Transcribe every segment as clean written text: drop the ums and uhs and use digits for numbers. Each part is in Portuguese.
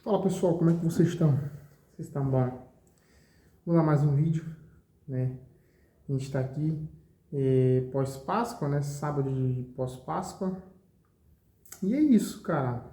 Fala pessoal, como é que vocês estão? Vocês estão bom? Vou dar mais um vídeo, né? A gente está aqui pós-Páscoa, né? Sábado de pós-Páscoa. E é isso, cara.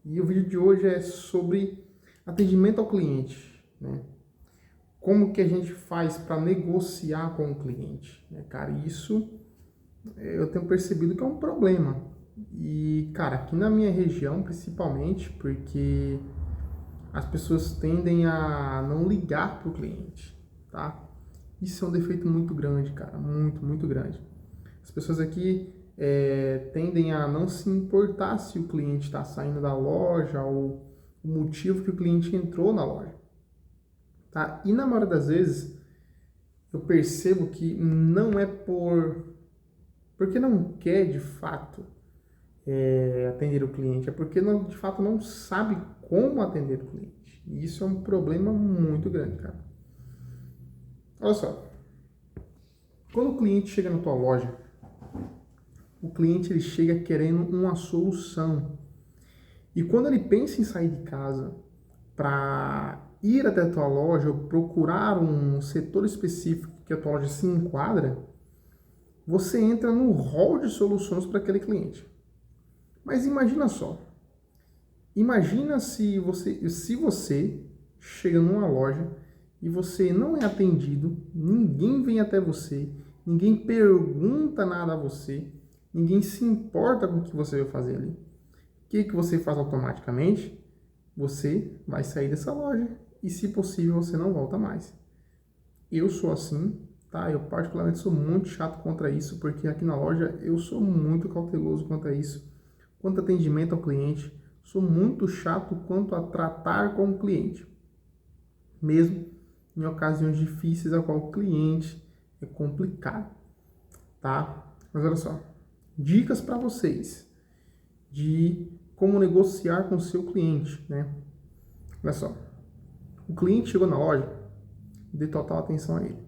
E o vídeo de hoje é sobre atendimento ao cliente, né? Como que a gente faz para negociar com o cliente, né, cara? Isso eu tenho percebido que é um problema. E, cara, aqui na minha região, principalmente, porque as pessoas tendem a não ligar para o cliente, tá? Isso é um defeito muito grande, cara, muito, muito grande. As pessoas aqui tendem a não se importar se o cliente está saindo da loja ou o motivo que o cliente entrou na loja, tá? E na maioria das vezes eu percebo que não é porque não quer de fato atender o cliente, é porque não, de fato não sabe como atender o cliente. E isso é um problema muito grande, cara. Olha só, quando o cliente chega na tua loja, o cliente ele chega querendo uma solução. E quando ele pensa em sair de casa para ir até a tua loja ou procurar um setor específico que a tua loja se enquadra, você entra no hall de soluções para aquele cliente. Mas imagina só, imagina se você chega numa loja e você não é atendido, ninguém vem até você, ninguém pergunta nada a você, ninguém se importa com o que você vai fazer ali. O que você faz automaticamente? Você vai sair dessa loja e, se possível, você não volta mais. Eu sou assim, tá? Eu particularmente sou muito chato contra isso, porque aqui na loja eu sou muito cauteloso quanto a isso, quanto a atendimento ao cliente. Sou muito chato quanto a tratar com o cliente, mesmo em ocasiões difíceis a qual o cliente é complicado, tá? Mas olha só, dicas para vocês de como negociar com o seu cliente, né? Olha só, o cliente chegou na loja, dê total atenção a ele.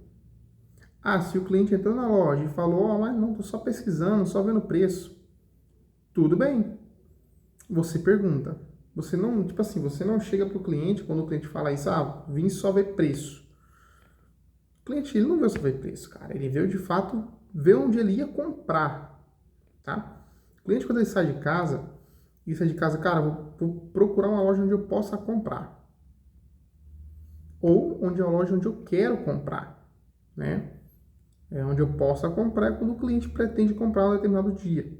Ah, se o cliente entrou na loja e falou, mas não, tô só pesquisando, só vendo preço, tudo bem. Você pergunta. Você não, tipo assim, você não chega pro cliente quando o cliente fala isso, vim só ver preço. O cliente, ele não veio só ver preço, cara. Ele veio, de fato, ver onde ele ia comprar, tá? O cliente, quando ele sai de casa, cara, vou procurar uma loja onde eu possa comprar. Ou onde é a loja onde eu quero comprar, né? É onde eu possa comprar é quando o cliente pretende comprar um determinado dia.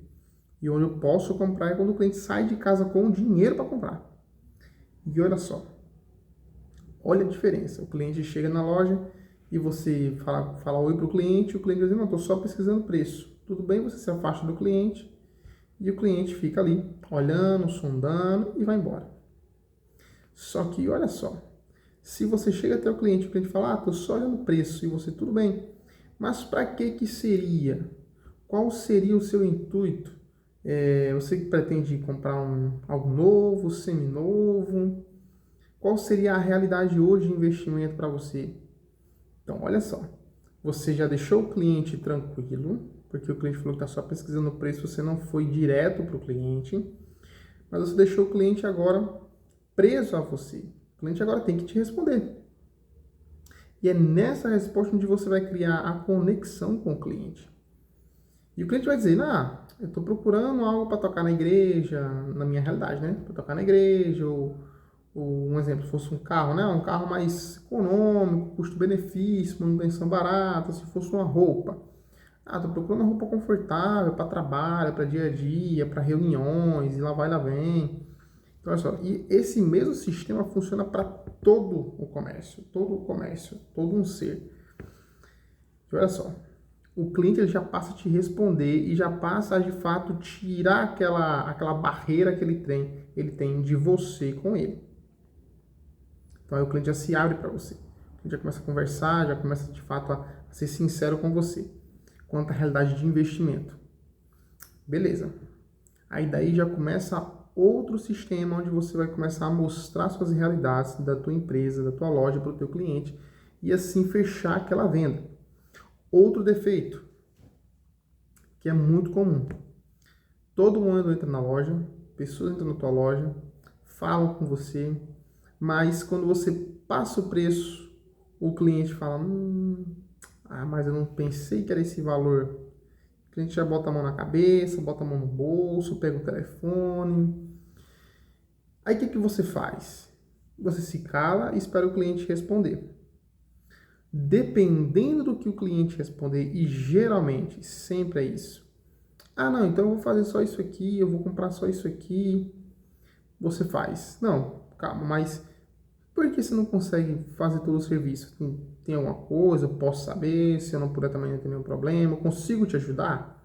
E onde eu posso comprar é quando o cliente sai de casa com o dinheiro para comprar. E olha só, olha a diferença. O cliente chega na loja e você fala oi para o cliente diz, não, estou só pesquisando preço. Tudo bem, você se afasta do cliente e o cliente fica ali, olhando, sondando e vai embora. Só que, olha só, se você chega até o cliente fala, estou só olhando preço, e você, tudo bem, mas para que seria? Qual seria o seu intuito? Você que pretende comprar algo novo, seminovo? Qual seria a realidade hoje de investimento para você? Então, olha só, você já deixou o cliente tranquilo, porque o cliente falou que está só pesquisando o preço, você não foi direto para o cliente, mas você deixou o cliente agora preso a você. O cliente agora tem que te responder. E é nessa resposta onde você vai criar a conexão com o cliente. E o cliente vai dizer, eu estou procurando algo para tocar na igreja, na minha realidade, né? Para tocar na igreja, ou um exemplo, se fosse um carro, né? Um carro mais econômico, custo-benefício, manutenção barata, se fosse uma roupa. Estou procurando uma roupa confortável para trabalho, para dia a dia, para reuniões, e lá vai, lá vem. Então, olha só, e esse mesmo sistema funciona para todo o comércio, todo um ser. E olha só, o cliente ele já passa a te responder e já passa a, de fato, tirar aquela barreira que ele tem de você com ele. Então aí o cliente já se abre para você. O cliente já começa a conversar, já começa, de fato, a ser sincero com você quanto à realidade de investimento. Beleza. Aí daí já começa outro sistema onde você vai começar a mostrar suas realidades da tua empresa, da tua loja para o teu cliente e assim fechar aquela venda. Outro defeito, que é muito comum. Todo mundo entra na loja, pessoas entram na tua loja, falam com você, Mas quando você passa o preço, o cliente fala, mas eu não pensei que era esse valor. O cliente já bota a mão na cabeça, bota a mão no bolso, pega o telefone. Aí o que você faz? Você se cala e espera o cliente responder. Dependendo do que o cliente responder, e geralmente sempre é isso. Não, então eu vou fazer só isso aqui, eu vou comprar só isso aqui. Você faz. Não, calma, mas por que você não consegue fazer todo o serviço? Tem alguma coisa? Eu posso saber? Se eu não puder também não tem nenhum problema. Eu consigo te ajudar?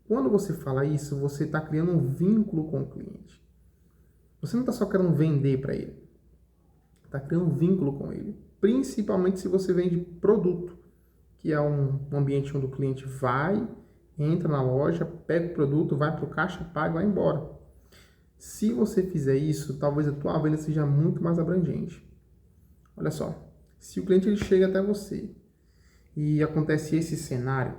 Quando você fala isso, você está criando um vínculo com o cliente. Você não está só querendo vender para ele. Está criando um vínculo com ele. Principalmente se você vende produto, que é um ambiente onde o cliente vai, entra na loja, pega o produto, vai para o caixa, paga e vai embora. Se você fizer isso, talvez a tua venda seja muito mais abrangente. Olha só, se o cliente ele chega até você e acontece esse cenário,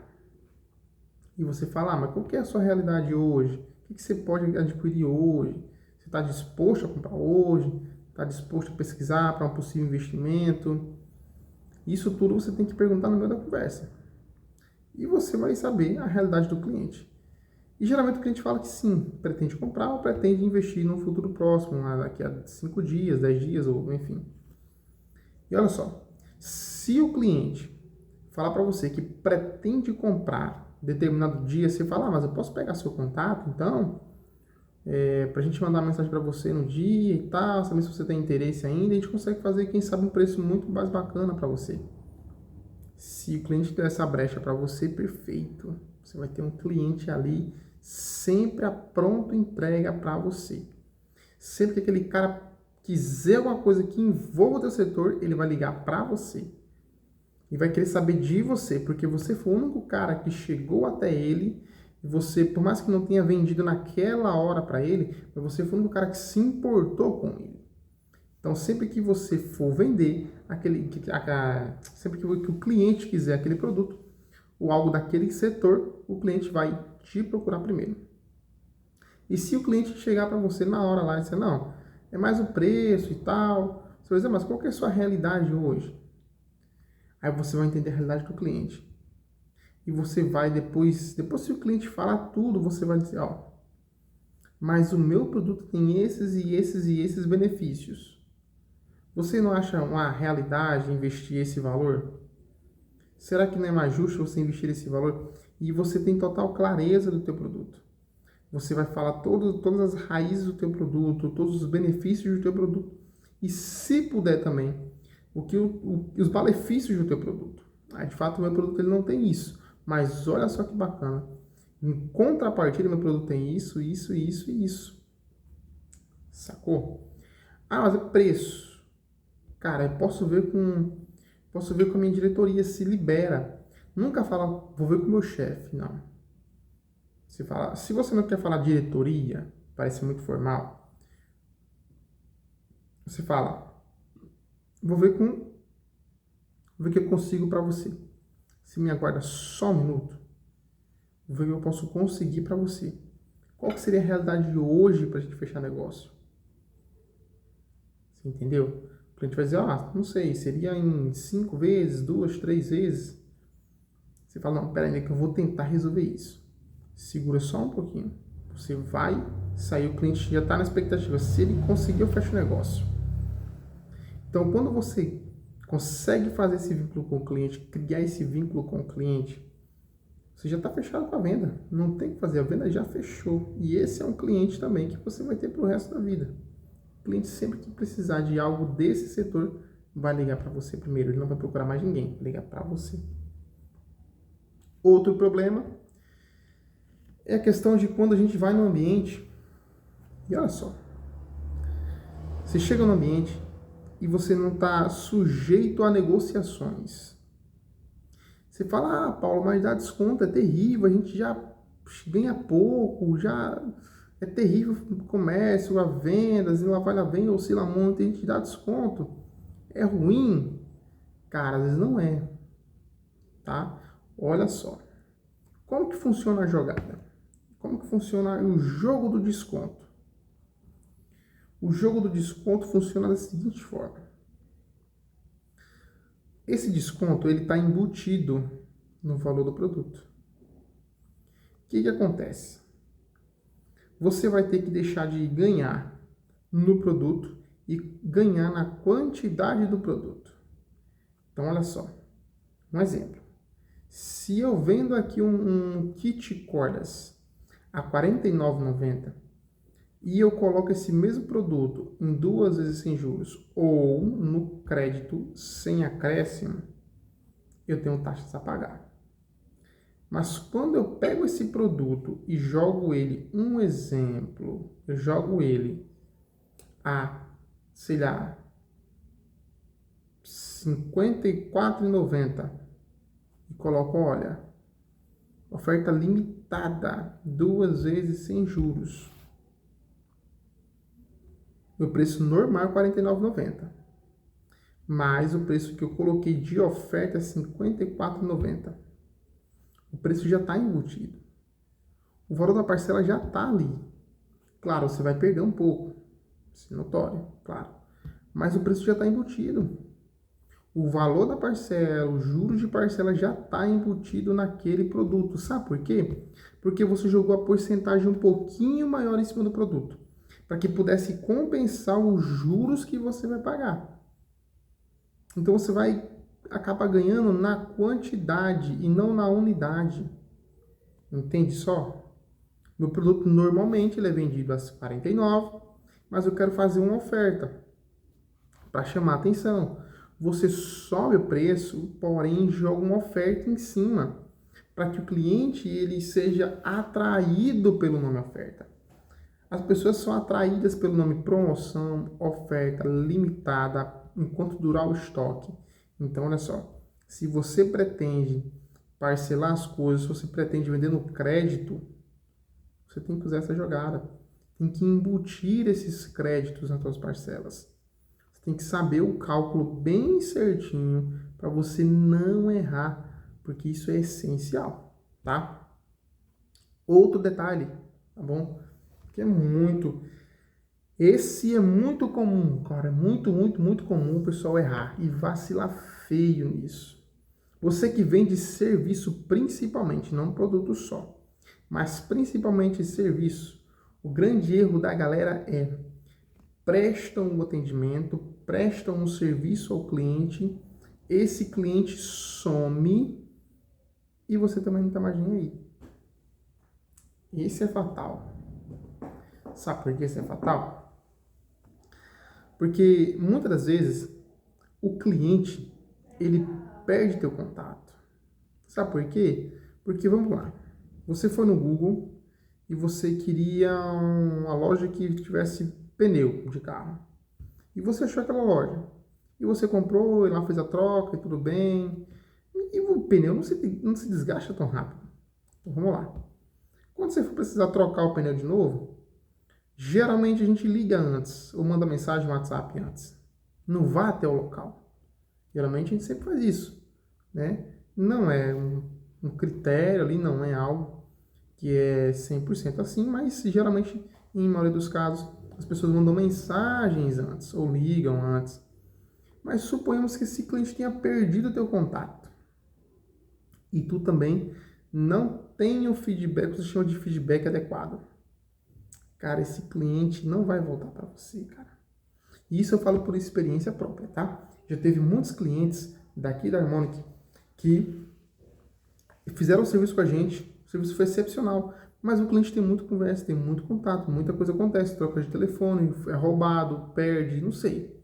e você fala, mas qual que é a sua realidade hoje? O que você pode adquirir hoje? Você está disposto a comprar hoje? Está disposto a pesquisar para um possível investimento? Isso tudo você tem que perguntar no meio da conversa. E você vai saber a realidade do cliente. E geralmente o cliente fala que sim, pretende comprar ou pretende investir no futuro próximo, daqui a 5 dias, 10 dias, ou enfim. E olha só, se o cliente falar para você que pretende comprar determinado dia, você fala, mas eu posso pegar seu contato, então, para a gente mandar uma mensagem para você no dia e tal, saber se você tem interesse ainda, a gente consegue fazer, quem sabe, um preço muito mais bacana para você. Se o cliente der essa brecha para você, perfeito. Você vai ter um cliente ali sempre a pronta entrega para você. Sempre que aquele cara quiser alguma coisa que envolva o teu setor, ele vai ligar para você. E vai querer saber de você, porque você foi o único cara que chegou até ele, e você, por mais que não tenha vendido naquela hora para ele, mas você foi o único cara que se importou com ele. Então, sempre que você for vender, sempre que o cliente quiser aquele produto ou algo daquele setor, o cliente vai te procurar primeiro. E se o cliente chegar para você na hora lá e dizer, não, é mais o preço e tal, você vai dizer, mas qual que é a sua realidade hoje? Aí você vai entender a realidade do cliente. E você vai depois se o cliente falar tudo, você vai dizer, mas o meu produto tem esses e esses e esses benefícios. Você não acha uma realidade investir esse valor? Será que não é mais justo você investir esse valor? E você tem total clareza do teu produto. Você vai falar todas as raízes do teu produto, todos os benefícios do teu produto. E se puder também, os malefícios do teu produto. De fato, o meu produto ele não tem isso. Mas olha só que bacana. Em contrapartida, meu produto tem isso, isso, isso e isso. Sacou? Mas é preço. Cara, eu posso ver com a minha diretoria se libera. Nunca fala, vou ver com o meu chefe, não. Se você não quer falar diretoria, parece muito formal. Você fala, vou ver o que eu consigo para você. Se me aguarda só um minuto, vou ver o que eu posso conseguir para você. Qual que seria a realidade de hoje para a gente fechar negócio? Você entendeu? O cliente vai dizer, não sei, seria em 5 vezes, 2, 3 vezes. Você fala, não, peraí, que eu vou tentar resolver isso. Segura só um pouquinho. Você vai sair, o cliente já está na expectativa. Se ele conseguir, eu fecho o negócio. Então, quando você consegue fazer esse vínculo com o cliente, criar esse vínculo com o cliente, você já está fechado com a venda. Não tem que fazer, a venda já fechou. E esse é um cliente também que você vai ter para o resto da vida. O cliente, sempre que precisar de algo desse setor, vai ligar para você primeiro. Ele não vai procurar mais ninguém, vai ligar para você. Outro problema é a questão de quando a gente vai no ambiente. E olha só, você chega no ambiente e você não está sujeito a negociações. Você fala, Paulo, mas dá desconto, é terrível, a gente já ganha pouco, já é terrível o comércio, a vendas, e lá vai lá vem, oscila muito, a gente dá desconto. É ruim? Cara, às vezes não é, tá? Olha só, como que funciona a jogada? Como que funciona o jogo do desconto? O jogo do desconto funciona da seguinte forma. Esse desconto ele está embutido no valor do produto. O que acontece? Você vai ter que deixar de ganhar no produto e ganhar na quantidade do produto. Então, olha só. Um exemplo. Se eu vendo aqui um kit cordas a R$ 49,90 e eu coloco esse mesmo produto em 2 vezes sem juros ou no crédito sem acréscimo, eu tenho taxas a pagar. Mas quando eu pego esse produto e jogo ele, um exemplo, eu jogo ele a, sei lá, R$ 54,90 e coloco, olha, oferta limitada, 2 vezes sem juros. O preço normal é R$ 49,90. Mas o preço que eu coloquei de oferta é R$ 54,90. O preço já está embutido. O valor da parcela já está ali. Claro, você vai perder um pouco. Isso é notório, claro. Mas o preço já está embutido. O valor da parcela, o juros de parcela já está embutido naquele produto. Sabe por quê? Porque você jogou a porcentagem um pouquinho maior em cima do produto, para que pudesse compensar os juros que você vai pagar. Então você vai acabar ganhando na quantidade e não na unidade. Entende só? Meu produto normalmente ele é vendido a R$ 49, mas eu quero fazer uma oferta para chamar a atenção. Você sobe o preço, porém joga uma oferta em cima, para que o cliente ele seja atraído pelo nome oferta. As pessoas são atraídas pelo nome promoção, oferta, limitada, enquanto durar o estoque. Então, olha só, se você pretende parcelar as coisas, se você pretende vender no crédito, você tem que usar essa jogada. Tem que embutir esses créditos nas suas parcelas. Você tem que saber o cálculo bem certinho para você não errar, porque isso é essencial, tá? Outro detalhe, tá bom? Que é muito... Esse é muito comum, cara. É muito comum o pessoal errar e vacilar feio nisso. Você que vende serviço principalmente, não produto só, mas principalmente serviço, o grande erro da galera é prestam o atendimento, prestam um serviço ao cliente, esse cliente some e você também não está mais nem aí. Isso é fatal. Sabe por que isso é fatal? Porque muitas das vezes o cliente ele perde teu contato. Sabe por quê? Porque vamos lá, você foi no Google e você queria uma loja que tivesse pneu de carro. E você achou aquela loja. E você comprou, e lá fez a troca e tudo bem. E o pneu não se desgasta tão rápido. Então vamos lá. Quando você for precisar trocar o pneu de novo, geralmente a gente liga antes ou manda mensagem no WhatsApp antes. Não vá até o local. Geralmente a gente sempre faz isso, né? Não é um critério ali, não é algo que é 100% assim, mas geralmente, em maioria dos casos, as pessoas mandam mensagens antes ou ligam antes. Mas suponhamos que esse cliente tenha perdido o teu contato e tu também não tenha o feedback, que você chama de feedback adequado. Cara, esse cliente não vai voltar para você, cara. E isso eu falo por experiência própria, tá? Já teve muitos clientes daqui da Harmonic que fizeram o serviço com a gente, o serviço foi excepcional, mas o cliente tem muita conversa, tem muito contato, muita coisa acontece, troca de telefone, é roubado, perde, não sei.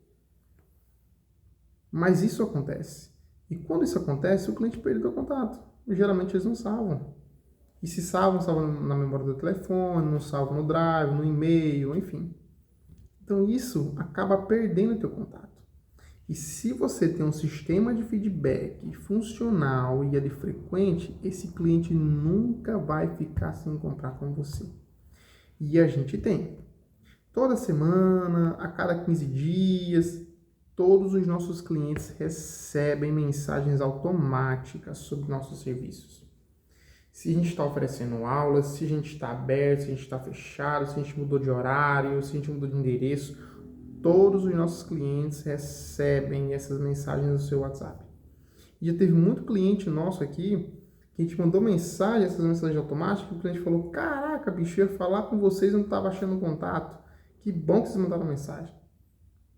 Mas isso acontece. E quando isso acontece, o cliente perde o contato. E geralmente eles não salvam. E se salvam na memória do telefone, não salvam no drive, no e-mail, enfim. Então isso acaba perdendo o teu contato. E se você tem um sistema de feedback funcional e é frequente, esse cliente nunca vai ficar sem comprar com você. E a gente tem. Toda semana, a cada 15 dias, todos os nossos clientes recebem mensagens automáticas sobre nossos serviços. Se a gente está oferecendo aulas, se a gente está aberto, se a gente está fechado, se a gente mudou de horário, se a gente mudou de endereço, todos os nossos clientes recebem essas mensagens no seu WhatsApp. E já teve muito cliente nosso aqui que a gente mandou mensagem, essas mensagens automáticas, e o cliente falou: caraca, bicho, eu ia falar com vocês e não estava achando contato. Que bom que vocês mandaram mensagem.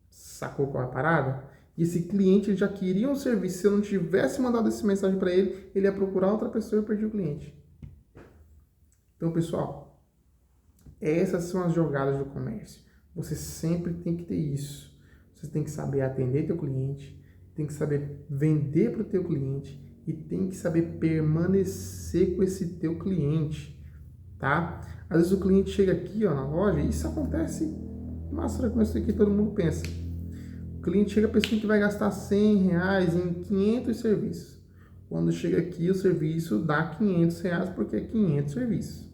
Sacou qual é a parada? E esse cliente ele já queria um serviço. Se eu não tivesse mandado essa mensagem para ele, ele ia procurar outra pessoa e eu perdi o cliente. Então, pessoal, essas são as jogadas do comércio. Você sempre tem que ter isso. Você tem que saber atender teu cliente, tem que saber vender para o teu cliente e tem que saber permanecer com esse teu cliente, tá? Às vezes o cliente chega aqui, ó, na loja, e isso acontece, nossa, com isso aqui todo mundo pensa. O cliente chega pensando que vai gastar R$100 em 500 serviços. Quando chega aqui, o serviço dá R$500 porque é 500 serviços.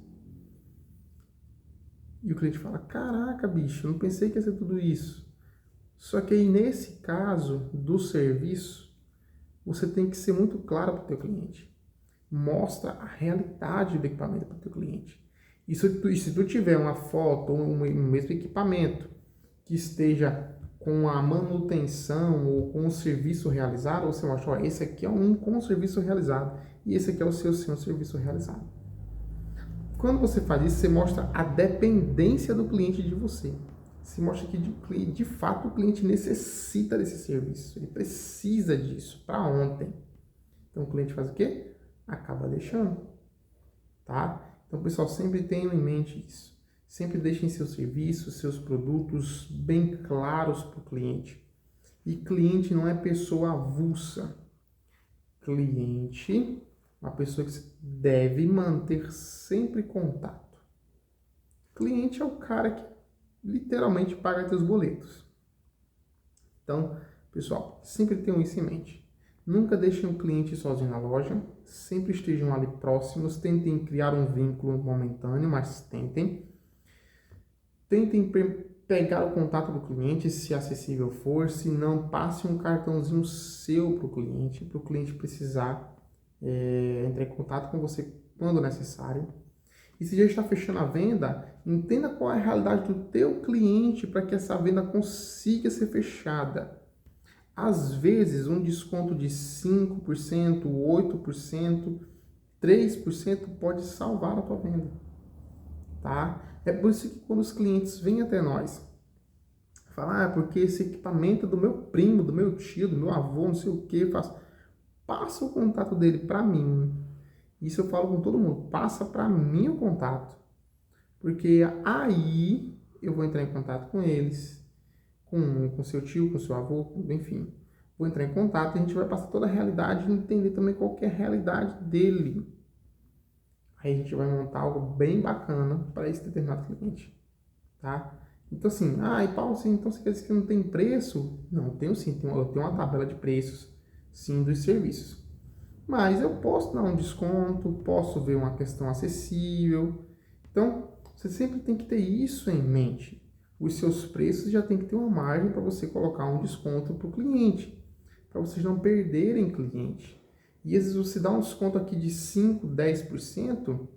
E o cliente fala: caraca, bicho, eu não pensei que ia ser tudo isso. Só que aí, nesse caso do serviço, você tem que ser muito claro para o teu cliente. Mostra a realidade do equipamento para o teu cliente. E se tu tiver uma foto ou um mesmo equipamento que esteja com a manutenção ou com o serviço realizado, você mostra: ó, esse aqui é um com o serviço realizado e esse aqui é o seu sem o serviço realizado. Quando você faz isso, você mostra a dependência do cliente de você. Você mostra que de fato o cliente necessita desse serviço, ele precisa disso para ontem. Então o cliente faz o quê? Acaba deixando, tá? Então, pessoal, sempre tenham em mente isso. Sempre deixem seus serviços, seus produtos bem claros para o cliente. E cliente não é pessoa avulsa. Cliente é uma pessoa que você deve manter sempre contato. Cliente é o cara que literalmente paga seus boletos. Então, pessoal, sempre tenham isso em mente. Nunca deixem o cliente sozinho na loja, sempre estejam ali próximos, tentem criar um vínculo momentâneo, mas tentem. Tentem pegar o contato do cliente, se acessível for, se não, passe um cartãozinho seu para o cliente precisar entrar em contato com você quando necessário. E se já está fechando a venda, entenda qual é a realidade do teu cliente para que essa venda consiga ser fechada. Às vezes, um desconto de 5%, 8%, 3% pode salvar a tua venda, tá? É por isso que quando os clientes vêm até nós, falam: porque esse equipamento é do meu primo, do meu tio, do meu avô, não sei o que, passa o contato dele para mim. Isso eu falo com todo mundo: passa para mim o contato, porque aí eu vou entrar em contato com eles, com seu tio, com seu avô, enfim. Vou entrar em contato e a gente vai passar toda a realidade e entender também qual que é a realidade dele. Aí a gente vai montar algo bem bacana para esse determinado cliente, tá? Então assim, e Paulo, assim, então você quer dizer que não tem preço? Não, tenho sim, eu tenho uma tabela de preços, sim, dos serviços. Mas eu posso dar um desconto, posso ver uma questão acessível. Então, você sempre tem que ter isso em mente. Os seus preços já tem que ter uma margem para você colocar um desconto para o cliente, para vocês não perderem cliente. E às vezes você dá um desconto aqui de 5, 10%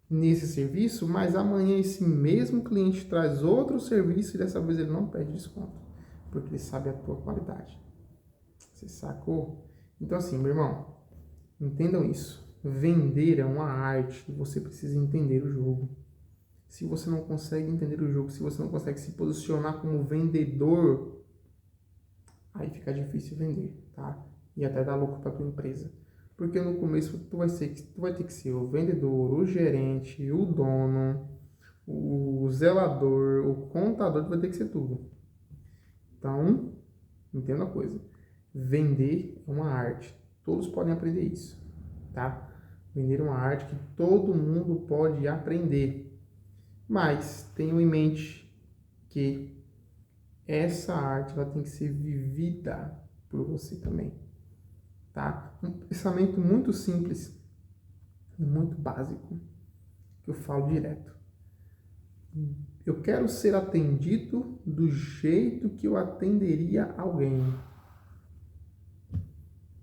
nesse serviço, mas amanhã esse mesmo cliente traz outro serviço e dessa vez ele não pede desconto, porque ele sabe a tua qualidade. Você sacou? Então assim, meu irmão, entendam isso. Vender é uma arte e você precisa entender o jogo. Se você não consegue entender o jogo, se você não consegue se posicionar como vendedor, aí fica difícil vender, tá? E até dar lucro para tua empresa. Porque no começo tu vai ter que ser o vendedor, o gerente, o dono, o zelador, o contador, tu vai ter que ser tudo. Então, entenda uma coisa. Vender é uma arte. Todos podem aprender isso, tá? Vender é uma arte que todo mundo pode aprender. Mas tenham em mente que essa arte ela tem que ser vivida por você também, tá? Um pensamento muito simples e muito básico que eu falo direto. Eu quero ser atendido do jeito que eu atenderia alguém.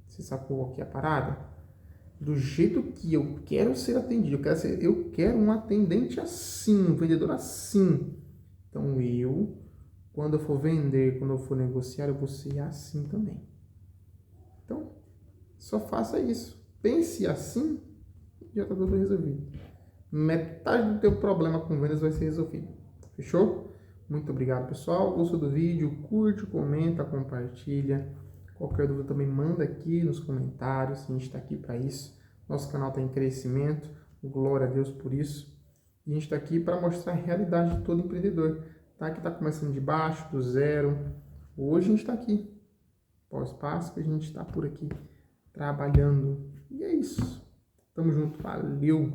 Você sacou aqui a parada? Do jeito que eu quero ser atendido. Eu quero um atendente assim, um vendedor assim. Então eu quando eu for vender, quando eu for negociar, eu vou ser assim também. Então, só faça isso. Pense assim, já está tudo resolvido. Metade do teu problema com vendas vai ser resolvido. Fechou? Muito obrigado, pessoal. Gostou do vídeo? Curte, comenta, compartilha. Qualquer dúvida também manda aqui nos comentários. A gente está aqui para isso. Nosso canal está em crescimento. Glória a Deus por isso. E a gente está aqui para mostrar a realidade de todo empreendedor. Tá? Que está começando de baixo, do zero. Hoje a gente está aqui. Pós-Páscoa, a gente está por aqui trabalhando. E é isso. Tamo junto. Valeu!